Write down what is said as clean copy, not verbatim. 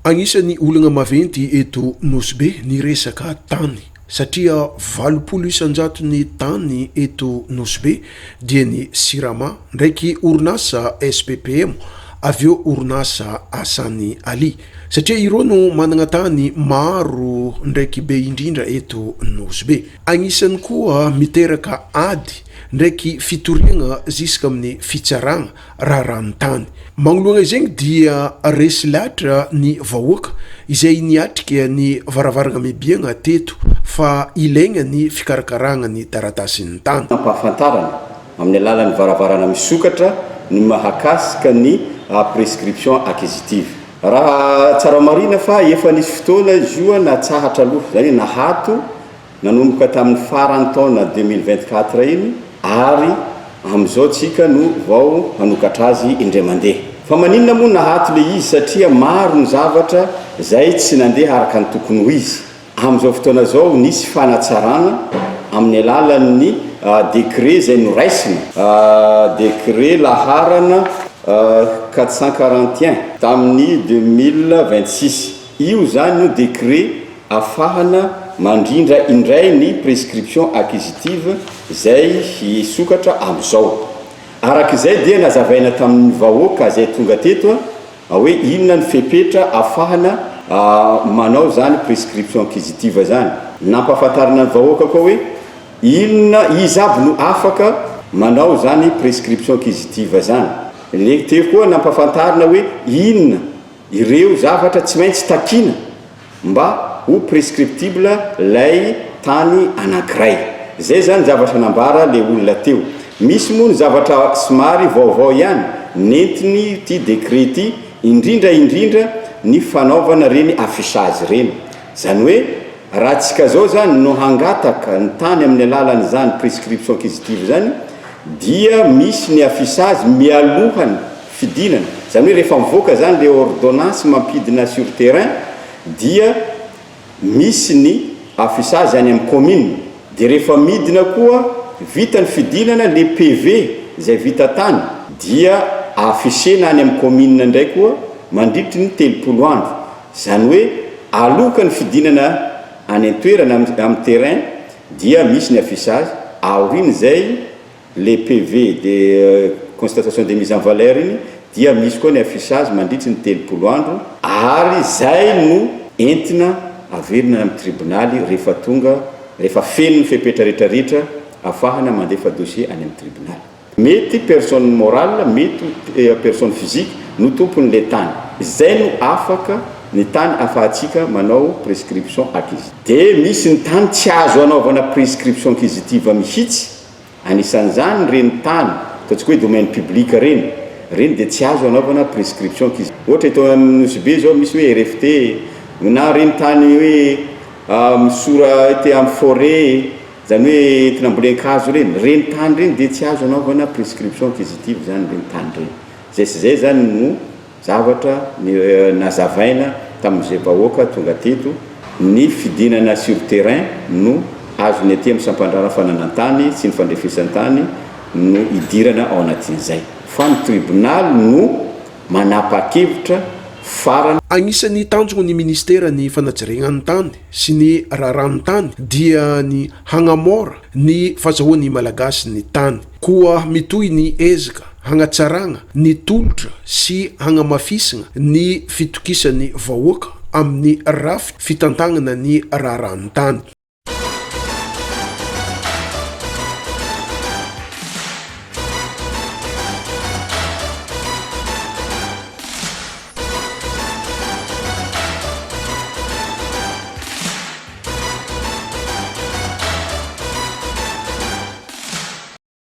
Agnisan'ny olana maventy eto Nosbe ny resaka tany satria 80 isanjato ny tany eto Nosbe dia ny Sirama ndraiky orinasa SPPM aveo orinasa Asani Ali satria ireo no manana tany maro ndraiky be indrindra eto Nosbe. Agnisan'ny koa miteraka ady ndraiky fitoriana ziska amin'ny fitsaragna raharano-tany. Magnoloana izegny dia resy latra ny vahoaka izay niatrika ny varavarana mibiagna teto fa ilaigna ny fikarakaragna ny taratasin'ny tany. Ampahafantarana amin'ny alalan'ny varavarana misokatra ny mahakasika ny prescription acquisitive. Raha tsara marina fa efa nisy fotoana izy io natsahatra aloha, zany nahato nanomboka tamin'ny farany taona 2024 iny ary amizao tsika no vao hanokatra azy indray mandeha. Fa maninona moa nahato le izy satria maro ny zavatra zay tsy nandeha araka ny tokony ho izy. Amizao fotoana zao nisy fanatsarana amin'ny alalan'ny décret zay noraisina, décret laharana 441 tamin'ny 2026. Io zany no décret afahana mandrindra indray ny prescription acquisitive zay hisokatra amizao. Arak'izay dia nazavaina tamin'ny vahoaka zay tonga teto hoe inona ny fepetra afahana manao zany prescription acquisitive zany. Nampahafantarana ny vahoaka koa hoe inona izy aby no afaka manao zany prescription acquisitive zany. Le teo koa nampahafantarana hoe inona ireo zavatra tsy maintsy takina mba ho prescriptible lay tany anankiray. Zay zany zavatra nambara le olona teo. Misy moa ny zavatra somary vaovao ihany nentiny ty décret ty indrindra ny fanaovana reny affichage reny. Zany hoe raha tsika zao zany no hangataka ny tany amin'ny alalan'ny zany prescription acquisitive zany dia misy ny affichage mialohany fidinana. Zany hoe rehefa mivoaka zany le ordonnance mampidina sur terrain dia misy ny affichage any amin'ny commune. De rehefa midina koa vita ny fidinana le PV zay vita tany dia affichena any amin'ny commune ndray koa mandritry ny 30 andro. Zany hoe aloka ny fidinana any an-toerana amin'ny terrain dia misy ny affichage aoriny zay le PV de constatation de mise en valeur iny dia misy koa ny affichage mandritry ny 30 andro ary zay no entina averina amin'ny tribunaly rehefa feno ny fepetra rehetrarehetra afahana mandefa dossier any amin'ny tribunal. Mety personne morale, mety personne physique no tompony le tany. Zay no afaka ny tany afahantsika manao prescription acquisitive. De misy ny tany tsy azo anaovana prescription acquisitive mihitsy, anisan'izany reny tany ataontsika hoe domaine public reny de tsy azo anaovana prescription acquisitive. Ohatra eto amin'ny Nosbe zao misy hoe RFT na reny tany hoe misora ete amin'ny forêt zany hoe tinambolen-kazo reny tany reny de tsy azo anaovana prescription acquisitive zany reny tany reny. Zay sy zay zany no zavatra nazavaina tamin'izay vahoaka tonga teto ny fidinana sur terrain no azo ny aty amin'ny sampandrana fananantany sy ny fandrefesan-tany no idirana ao anatin'izay. Fa ny tribunal no manapa-kevitra farany. Agnisan'ny tanjona ny ministera ny fanajaregnan'ny tany sy ny raharano tany dia ny hagnamora ny fahazahoan'ny malagasy ny tany, koa mitohy ny ezaka hagnatsaragna ny tolotra sy hagnamafisagna ny fitokisan'ny vahoaka amin'ny rafy fitantagnana ny raharano tany.